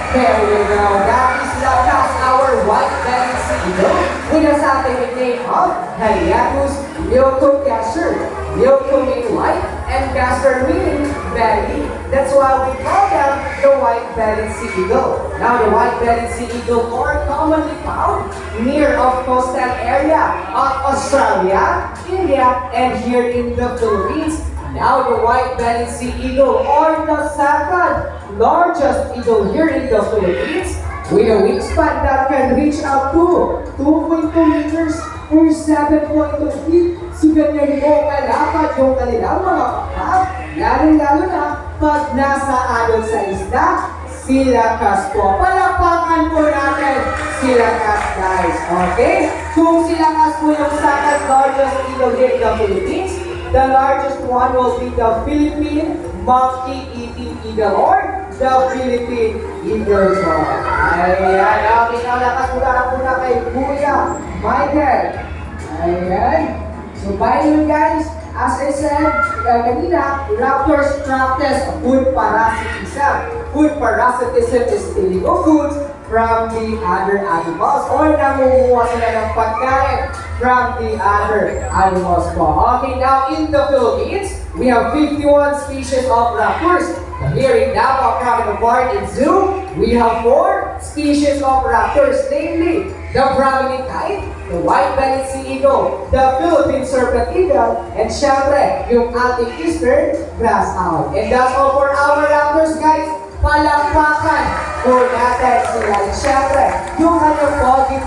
There you go. That is Lakas, our white-bellied seagull with a scientific name of Haliacus leucocastor. Leuco meaning white and castor meaning belly. That's why we call them the white-bellied seagull. Now, the white-bellied seagull are commonly found near of coastal area of Australia, India, and here in the Philippines. Now, the white-bellied sea eagle, or the second largest eagle here in the Philippines, with a wingspan that can reach up to 2.2 meters or 7.2 feet. So, ganyan mo kalapad yung kanilang mga pakap, lalong-lalo na pag nasa alon sa isda, Silakas po. Palakpakan po natin Silakas, guys. Okay? Kung Silakas po yung second largest eagle here in the Philippines, the largest one will be the Philippine monkey-eating eagle or the Philippine eagle swan. Ayan. Okay, nalakas muna kay Kuya Michael. Ayan. So, by the way, guys, as I said kanina, raptors practice food parasitism. Food parasitism is stealing of food from the other animals or nangunguha sila ng pagkain from the other animals po. Okay, now in the Philippines, we have 51 species of raptors. Here in Davao Crocodile Park in Zoo, we have 4 species of raptors, namely the Brahminic kite, the white-bellied sea eagle, the Philippine serpent eagle, and syempre, yung ating eastern grass owl. And that's all for our raptors, guys. Palakpakan po natin sila. And syempre, yung kanyang pogi